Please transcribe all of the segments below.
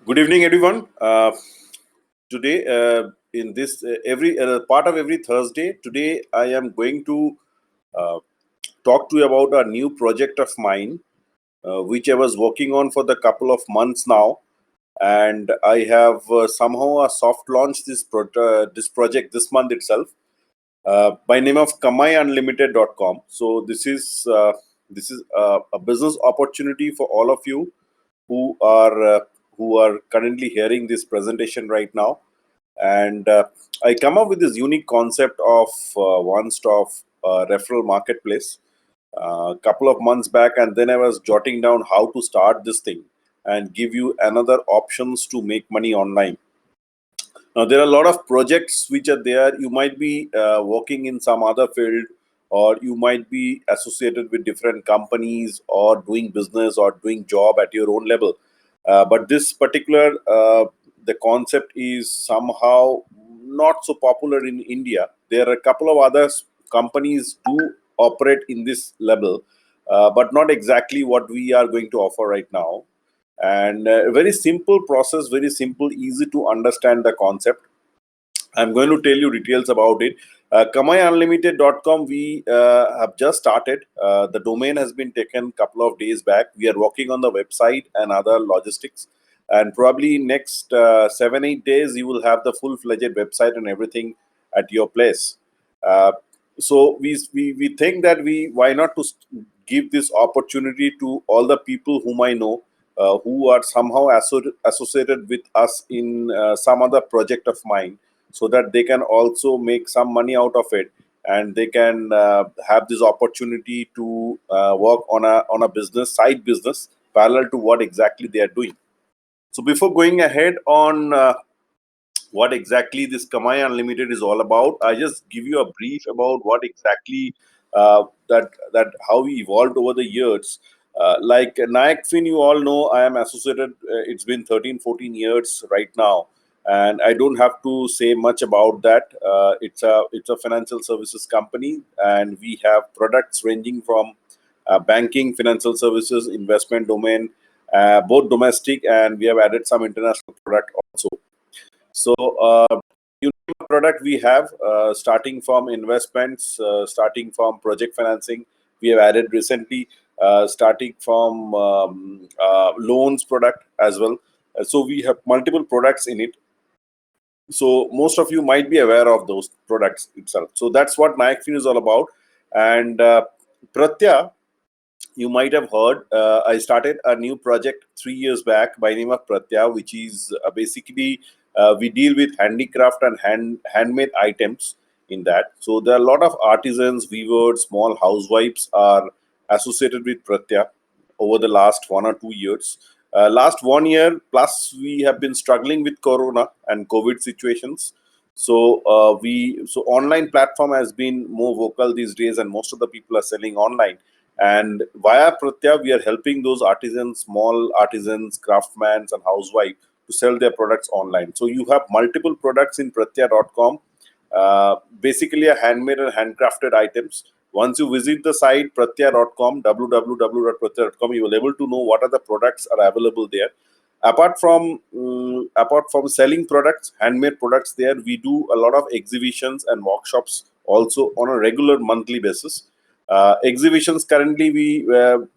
Good evening, everyone. Today, in this every part of every Thursday, today I am going to uh, talk to you about a new project of mine, which I was working on for the couple of months now, and I have somehow a soft launch this project this month itself by name of KamaiUnlimited.com. So this is a business opportunity for all of you who are currently hearing this presentation right now. And I come up with this unique concept of one-stop referral marketplace a couple of months back, and then I was jotting down how to start this thing and give you another options to make money online. Now, there are a lot of projects which are there. You might be working in some other field, or you might be associated with different companies, or doing business, or doing job at your own level. But this particular the concept is somehow not so popular in India. There are a couple of other companies do operate in this level, but not exactly what we are going to offer right now. And very simple process, very simple, easy to understand the concept. I'm going to tell you details about it. KamaiUnlimited.com, we have just started. The domain has been taken a couple of days back. We are working on the website and other logistics. And probably next 7-8 days, you will have the full-fledged website and everything at your place. Uh, so we think that why not to give this opportunity to all the people whom I know who are somehow associated with us in some other project of mine, so that they can also make some money out of it, and they can have this opportunity to work on a business, side business, parallel to what exactly they are doing. So before going ahead on what exactly this Kamai Unlimited is all about, I just give you a brief about what exactly that how we evolved over the years. Like Nayak Fin, you all know I am associated. It's been 13, 14 years right now, and I don't have to say much about that. It's a financial services company, and we have products ranging from banking, financial services, investment domain, both domestic, and we have added some international product also. So, you name a product we have, starting from investments, starting from project financing. We have added recently, starting from loans product as well. So we have multiple products in it. So most of you might be aware of those products itself. So that's what Nike is all about. And Pratya, you might have heard, I started a new project 3 years back by name of Pratya, which is basically we deal with handicraft and handmade items in that. So there are a lot of artisans, weavers, small housewives are associated with Pratya over the last 1 or 2 years. Last 1 year plus, we have been struggling with Corona and COVID situations. So so online platform has been more vocal these days, and most of the people are selling online. And via Pratya, we are helping those artisans, small artisans, craftsmen, and housewives to sell their products online. So you have multiple products in Pratya.com, basically a handmade and handcrafted items. Once you visit the site pratya.com, www.pratya.com, you will be able to know what are the products are available there. Apart from selling products, handmade products, there we do a lot of exhibitions and workshops also on a regular monthly basis. Exhibitions currently, we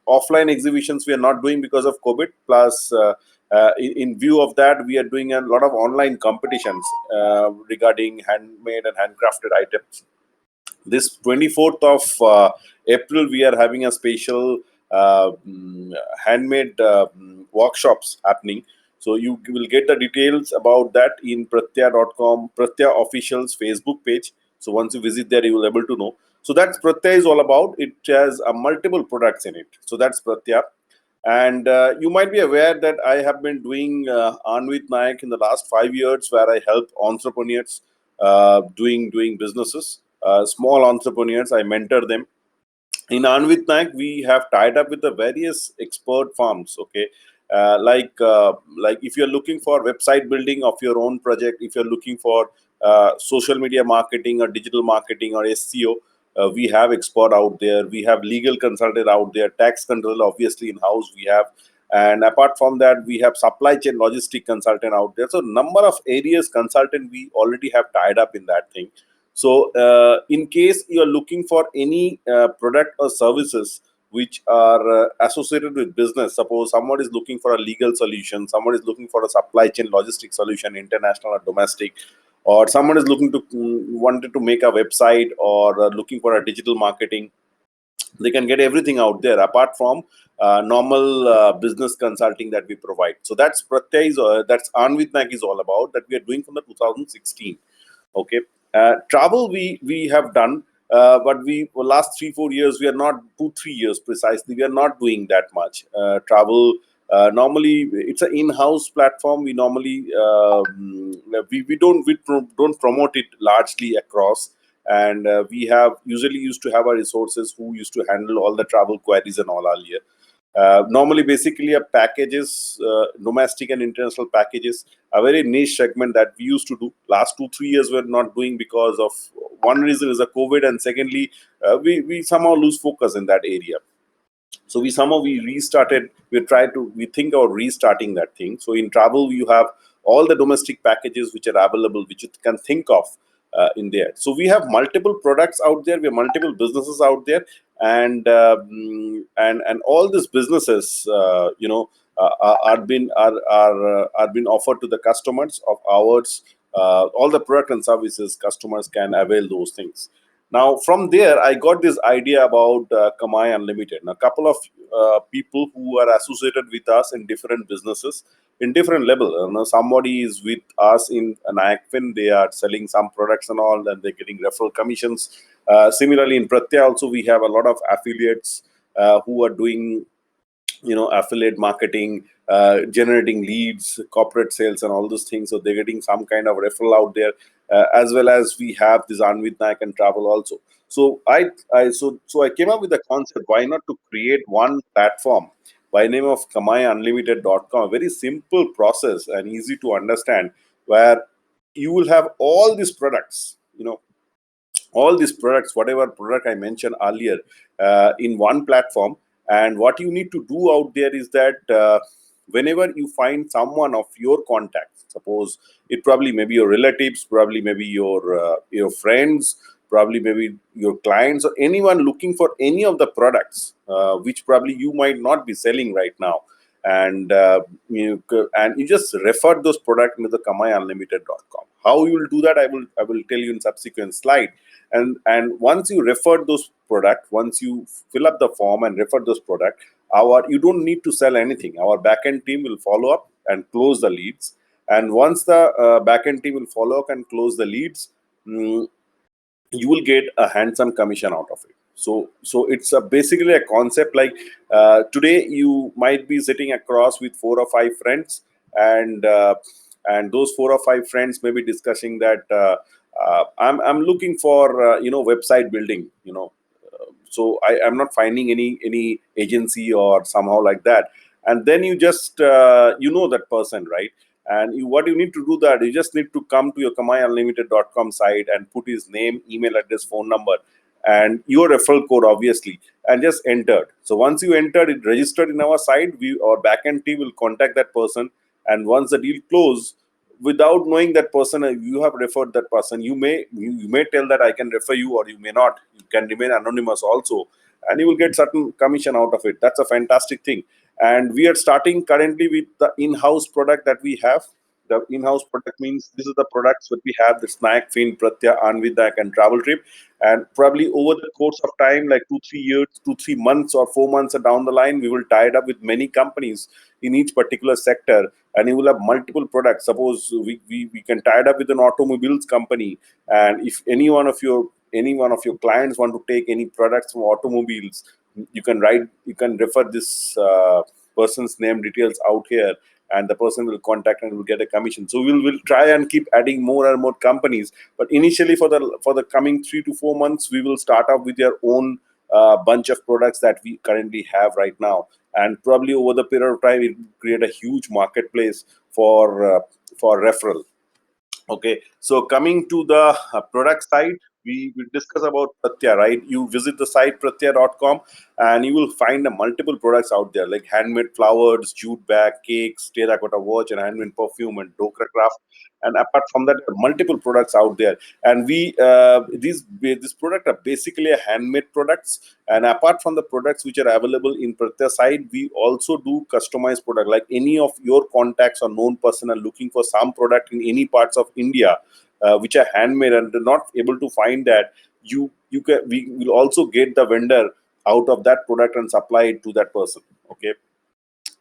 offline exhibitions we are not doing because of COVID. Plus, in view of that, we are doing a lot of online competitions regarding handmade and handcrafted items. This 24th of April, we are having a special handmade workshops happening. So you will get the details about that in pratya.com, Pratya official's Facebook page. So once you visit there, you will be able to know. So that's Pratya is all about. It has multiple products in it. So that's Pratya. And you might be aware that I have been doing Anvit Nayak in the last 5 years, where I help entrepreneurs doing businesses, small entrepreneurs. I mentor them. In Anvit Nayak, we have tied up with the various expert firms. Okay, like if you're looking for website building of your own project, if you're looking for social media marketing or digital marketing or SEO, we have expert out there. We have legal consultant out there, tax control obviously in house. We have And apart from that, we have supply chain logistic consultant out there. So number of areas consultant we already have tied up in that thing. So in case you are looking for any product or services which are associated with business, suppose someone is looking for a legal solution, someone is looking for a supply chain logistic solution, international or domestic, or someone is looking to wanted to make a website, or looking for a digital marketing, they can get everything out there apart from normal business consulting that we provide. So that's Pratyay that's Anvit Naik is all about, that we are doing from the 2016. Okay. Travel we have done, but we for last 3-4 years, we are not 2-3 years precisely, we are not doing that much travel. Normally it's an in-house platform. We normally don't promote it largely across, and we have usually used to have our resources who used to handle all the travel queries and all earlier. Normally, basically, a packages, domestic and international packages, a very niche segment that we used to do. Last 2-3 years, we're not doing because of one reason is the COVID, and secondly, we somehow lose focus in that area. So we restarted. We think about restarting that thing. So in travel, you have all the domestic packages which are available, which you can think of in there. So we have multiple products out there. We have multiple businesses out there, and all these businesses, are been offered to the customers of ours. All the product and services, customers can avail those things. Now, from there, I got this idea about Kamai Unlimited. Now, a couple of people who are associated with us in different businesses, in different level. Somebody is with us in an ACFIN, they are selling some products and all, and they're getting referral commissions. Similarly, in Pratyay also, we have a lot of affiliates who are doing affiliate marketing, generating leads, corporate sales, and all those things. So they're getting some kind of referral out there, as well as we have this Anvit Naik and travel also. So I came up with the concept, why not to create one platform by name of KamaiUnlimited.com, a very simple process and easy to understand, where you will have all these products, all these products, whatever product I mentioned earlier, in one platform. And what you need to do out there is that whenever you find someone of your contacts, suppose it probably maybe your relatives, probably maybe your friends, probably maybe your clients, or anyone looking for any of the products which probably you might not be selling right now, and you just refer those products into the KamaiUnlimited.com. How you will do that, I will tell you in subsequent slide. And once you refer those product, once you fill up the form and refer those product, you don't need to sell anything. Our backend team will follow up and close the leads. And once the backend team will follow up and close the leads, you will get a handsome commission out of it. So it's basically a concept like, today you might be sitting across with 4 or 5 friends, and those 4 or 5 friends may be discussing that I'm looking for website building. So I'm not finding any agency or somehow like that. And then you just that person, right? And what you need to do, that you just need to come to your KamaiUnlimited.com site and put his name, email address, phone number, and your referral code, obviously, and just enter. So once you entered it, registered in our site, our backend team will contact that person. And once the deal closes, without knowing that person, you have referred that person, you may tell that I can refer you, or you may not. You can remain anonymous also, and you will get certain commission out of it. That's a fantastic thing. And we are starting currently with the in-house product that we have. The in-house product means this is the products that we have: the Snack, Fin, Pratyay, Anvit Naik, and Travel Trip. And probably over the course of time, like 2-3 years, 2-3 months or 4 months down the line, we will tie it up with many companies in each particular sector, and you will have multiple products. Suppose we can tie it up with an automobiles company, and if any one of your clients want to take any products from automobiles, you can refer this person's name details out here, and the person will contact and will get a commission. So we'll try and keep adding more and more companies, but initially for the coming 3 to 4 months, we will start up with your own bunch of products that we currently have right now. And probably over the period of time, it will create a huge marketplace for referral. Okay, so coming to the product side, we discuss about Pratya, right? You visit the site prathya.com and you will find multiple products out there like handmade flowers, jute bag, cakes, terracotta watch, and handmade perfume and Dokra craft. And apart from that, multiple products out there. And these products are basically a handmade products. And apart from the products which are available in Pratya site, we also do customized product. Like any of your contacts or known person are looking for some product in any parts of India, which are handmade and they're not able to find that, you can we will also get the vendor out of that product and supply it to that person. Okay,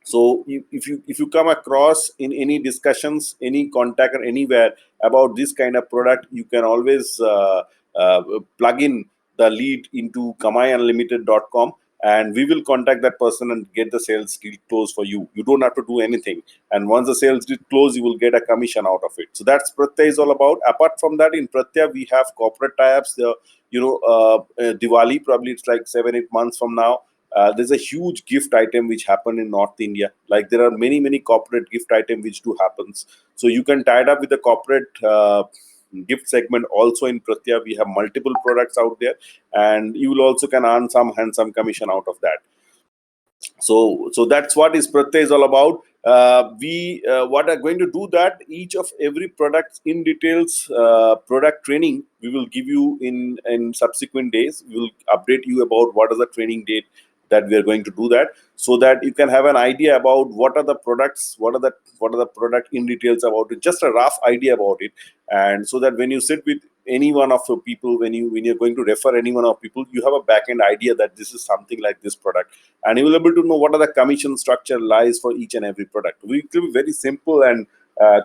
so if you come across in any discussions, any contact or anywhere about this kind of product, you can always uh, plug in the lead into kamaiunlimited.com, and we will contact that person and get the sales deal closed for you. You don't have to do anything, and once the sales deal close, you will get a commission out of it. So that's Pratya is all about. Apart from that, in Pratya we have corporate tie-ups. Diwali, probably it's like 7-8 months from now, there's a huge gift item which happened in North India. Like there are many corporate gift item which do happens. So you can tie it up with the corporate gift segment also in Pratya. We have multiple products out there, and you will also can earn some handsome commission out of that. So that's what is Pratya is all about. We what are going to do that each of every product in details product training we will give you in subsequent days. We will update you about what is the training date that we are going to do that, so that you can have an idea about what are the products, what are the product in details about it, just a rough idea about it. And so that when you sit with any one of the people, when you're going to refer any one of people, you have a back end idea that this is something like this product, and you will able to know what are the commission structure lies for each and every product. We will be very simple and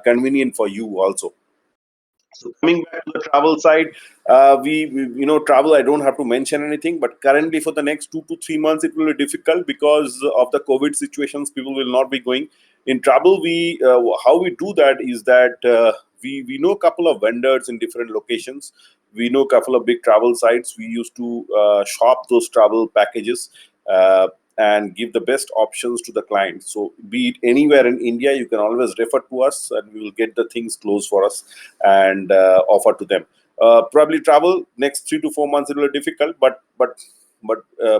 convenient for you also. So coming back to the travel side, travel. I don't have to mention anything, but currently for the next 2 to 3 months, it will be difficult because of the COVID situations. People will not be going in travel. We how we do that is that we know a couple of vendors in different locations. We know a couple of big travel sites. We used to shop those travel packages. And give the best options to the client. So, be it anywhere in India, you can always refer to us, and we will get the things closed for us and offer to them. Probably travel next 3 to 4 months it will be difficult, but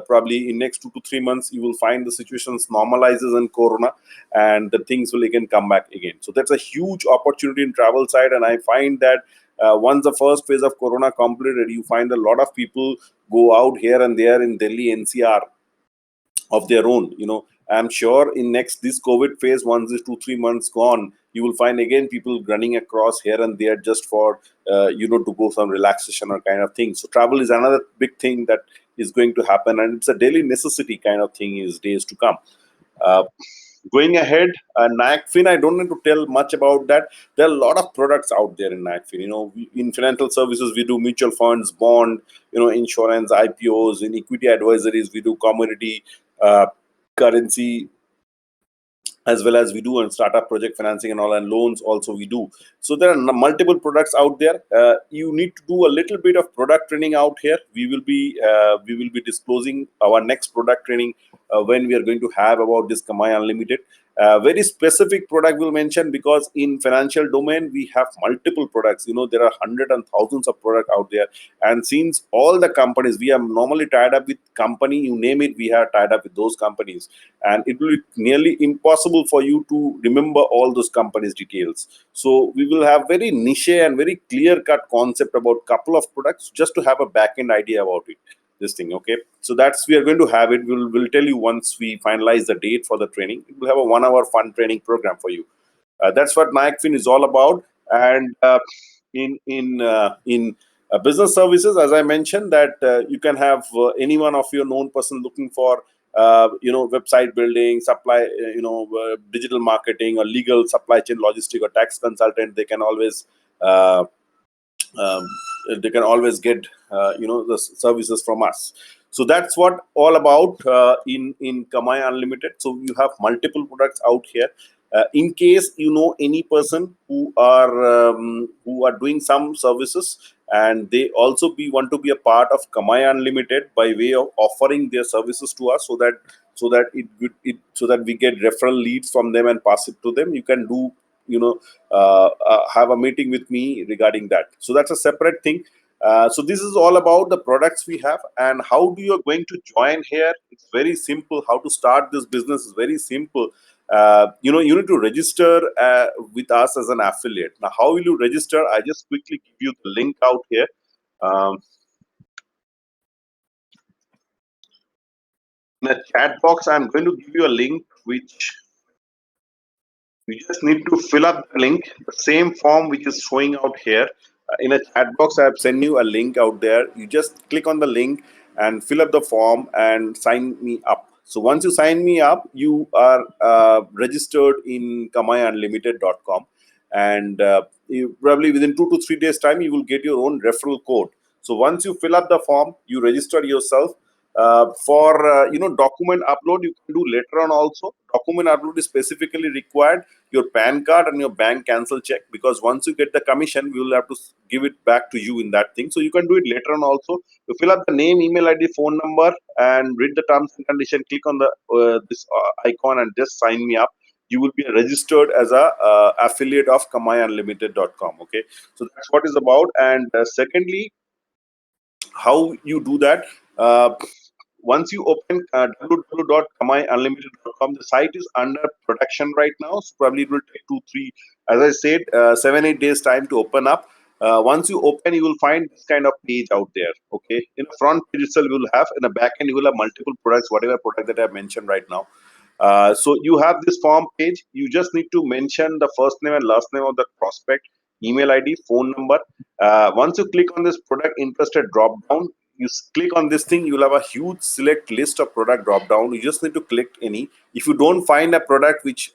probably in next 2 to 3 months you will find the situations normalizes in Corona, and the things will again come back again. So that's a huge opportunity in travel side, and I find that. Once the first phase of Corona completed, you find a lot of people go out here and there in Delhi NCR of their own. I'm sure in next this COVID phase, once this 2 3 months gone, you will find again people running across here and there just for to go some relaxation or kind of thing. So travel is another big thing that is going to happen, and it's a daily necessity kind of thing is days to come. uh, Going ahead, NACFIN, I don't need to tell much about that. There are a lot of products out there in NACFIN. In financial services, we do mutual funds, bond, insurance, IPOs. In equity advisories, we do commodity, uh, currency, as well as we do on startup project financing and all, and loans also we do. So there are multiple products out there. You need to do a little bit of product training out here. We will be disclosing our next product training when we are going to have about this Kamai Unlimited. Very specific product we'll mention, because in financial domain we have multiple products. There are hundreds and thousands of products out there, and since all the companies we are normally tied up with company, you name it, we are tied up with those companies, and it will be nearly impossible for you to remember all those companies details. So we will have very niche and very clear cut concept about couple of products, just to have a back end idea about it, this thing. Okay, so that's we are going to have it. We'll tell you once we finalize the date for the training. We'll have a 1 hour fun training program for you. That's what NACFIN is all about. And in business services, as I mentioned, that you can have any one of your known person looking for website building, supply, digital marketing, or legal, supply chain, logistic, or tax consultant. Uh, um, they can always get the services from us. So that's what all about in Kamai Unlimited. So you have multiple products out here. In case you know any person who are doing some services, and they also want to be a part of Kamai Unlimited by way of offering their services to us, so that we get referral leads from them and pass it to them, you can do, have a meeting with me regarding that. So that's a separate thing. So this is all about the products we have and how do you are going to join here. It's very simple. How to start this business is very simple. You need to register with us as an affiliate. Now, how will you register? I just quickly give you the link out here. Um, in the chat box, I'm going to give you a link which you just need to fill up the link, the same form which is showing out here. In a chat box, I have sent you a link out there. You just click on the link and fill up the form and sign me up. So once you sign me up, you are registered in kamayaunlimited.com. And you, probably within 2 to 3 days time, you will get your own referral code. So once you fill up the form, you register yourself. For document upload, you can do later on also. Document upload is specifically required your PAN card and your bank cancel check, because once you get the commission, we will have to give it back to you in that thing. So you can do it later on also. You fill up the name, email ID, phone number, and read the terms and condition. Click on the this icon and just sign me up. You will be registered as a affiliate of kamayaunlimited.com. Okay, so that's what is about. And secondly, how you do that? Once you open www.kamaiunlimited.com, the site is under production right now, so probably it will take 2 3, as I said, 7 8 days time to open up. Once you open, you will find this kind of page out there. Okay, in the front page itself you will have, in the back end you will have multiple products, whatever product that I have mentioned right now. So you have this form page. You just need to mention the first name and last name of the prospect, email ID, phone number. Once you click on this product interested drop down, click on this thing, you'll have a huge select list of product drop down. You just need to click any. If you don't find a product which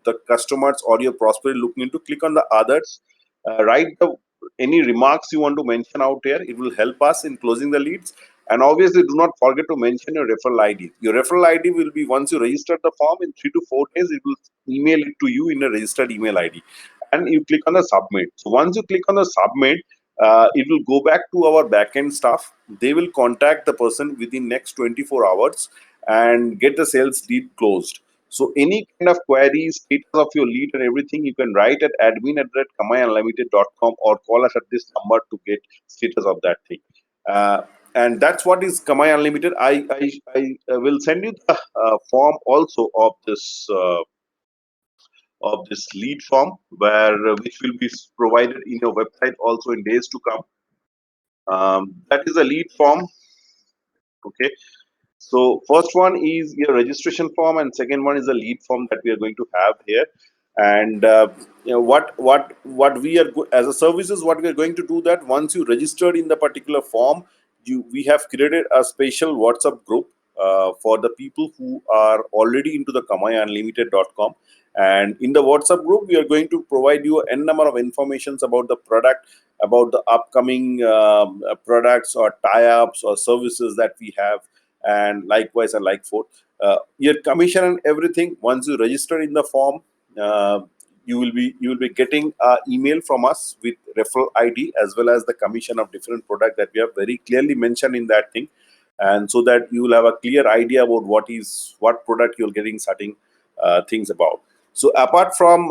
the customers or your prospect looking into, click on the others. Write the any remarks you want to mention out here. It will help us in closing the leads. And obviously, do not forget to mention your referral ID. Your referral ID will be, once you register the form, in 3 to 4 days, it will email it to you in a registered email ID. And you click on the submit. So once you click on the submit, it will go back to our backend staff. They will contact the person within next 24 hours and get the sales lead closed. So any kind of queries, status of your lead and everything, you can write at admin@kamayaunlimited.com or call us at this number to get status of that thing. Uh, and that's what is Kamai Unlimited. I will send you the form also of this lead form, where which will be provided in your website also in days to come. That is a lead form. Okay. So first one is your registration form, and second one is a lead form that we are going to have here. And what we are as a services, what we are going to do, that once you registered in the particular form, we have created a special WhatsApp group for the people who are already into the kamayaunlimited.com. And in the WhatsApp group, we are going to provide you n number of informations about the product, about the upcoming products or tie-ups or services that we have, and likewise and like forth. Your commission and everything, once you register in the form, uh, you will be getting an email from us with referral ID as well as the commission of different product that we have very clearly mentioned in that thing. And so that you will have a clear idea about what product you're getting certain things about. So apart from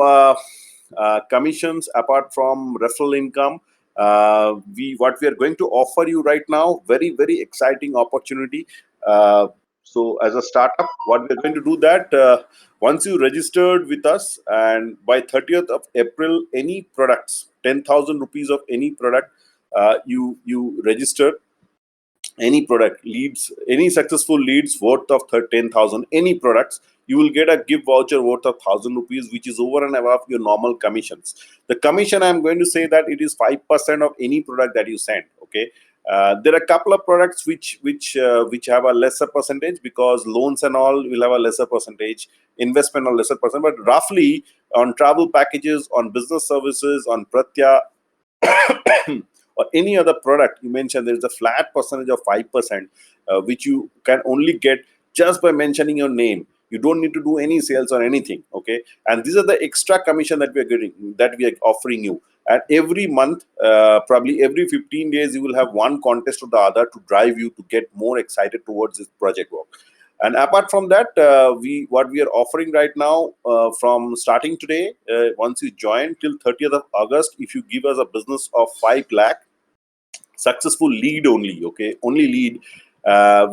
commissions, apart from referral income, we what we are going to offer you right now, very exciting opportunity. So as a startup, what we're going to do, that once you registered with us, and by 30th of April, any products, 10,000 rupees of any product, you registered any product leads, any successful leads worth of 10,000, any products, you will get a gift voucher worth of 1,000 rupees, which is over and above your normal commissions. The commission, I'm going to say that it is 5% of any product that you send. Okay. There are a couple of products which have a lesser percentage, because loans and all will have a lesser percentage, investment or lesser percent. But roughly on travel packages, on business services, on Pratya, or any other product you mentioned, there is a flat percentage of 5%, which you can only get just by mentioning your name. You don't need to do any sales or anything. Okay. And these are the extra commission that we are getting, that we are offering you. And every month, probably every 15 days, you will have one contest or the other to drive you to get more excited towards this project work. And apart from that, what we are offering right now, from starting today, once you join till 30th of August, if you give us a business of 5 lakh, successful lead only. Okay, only lead.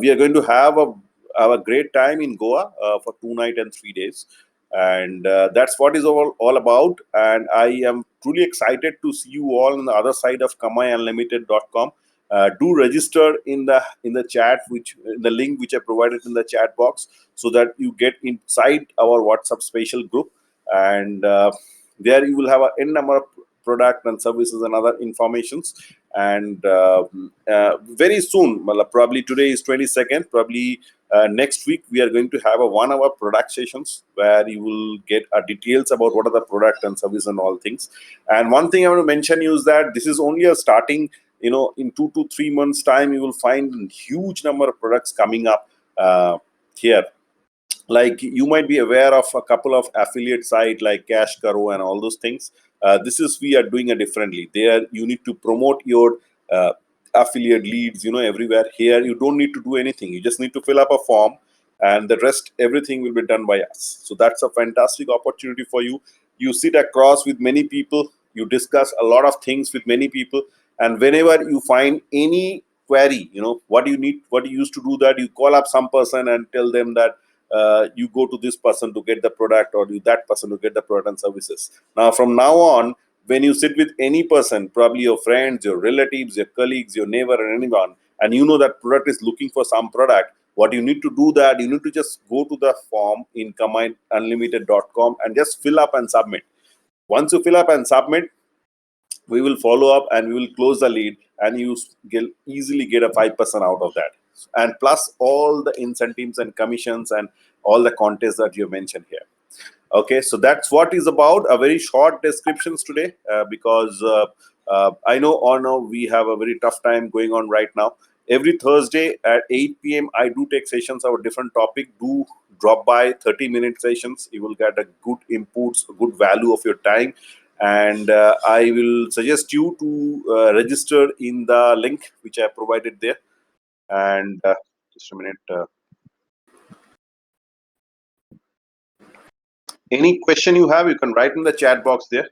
We are going to have a great time in Goa for 2 nights and 3 days, and that's what is all about. And I am truly excited to see you all on the other side of kamaiunlimited.com. Do register in the chat, which in the link which I provided in the chat box, so that you get inside our WhatsApp special group, and there you will have a n number of product and services and other informations. And very soon, well, probably today is 22nd, probably next week we are going to have a 1 hour product sessions where you will get details about what are the product and service and all things. And one thing I want to mention is that this is only a starting. In 2 to 3 months time, you will find huge number of products coming up here. Like, you might be aware of a couple of affiliate site like Cash Karo and all those things. This is, we are doing it differently. There you need to promote your affiliate leads, everywhere. Here you don't need to do anything. You just need to fill up a form, and the rest, everything will be done by us. So that's a fantastic opportunity for you. You sit across with many people, you discuss a lot of things with many people, and whenever you find any query, what you need, what you used to do, that you call up some person and tell them that you go to this person to get the product, or you that person to get the product and services. Now, from now on, when you sit with any person, probably your friends, your relatives, your colleagues, your neighbor, or anyone, and you know that product is looking for some product, what you need to do, that you need to just go to the form in kamaiunlimited.com and just fill up and submit. Once you fill up and submit, we will follow up and we will close the lead, and you easily get a 5% out of that, and plus all the incentives and commissions and all the contests that you mentioned here. Okay, so that's what is about. A very short descriptions today, because I know we have a very tough time going on right now. Every Thursday at 8 p.m. I do take sessions of a different topic. Do drop by, 30-minute sessions. You will get a good inputs, a good value of your time. And I will suggest you to register in the link which I provided there. And just a minute. Any question you have, you can write in the chat box there.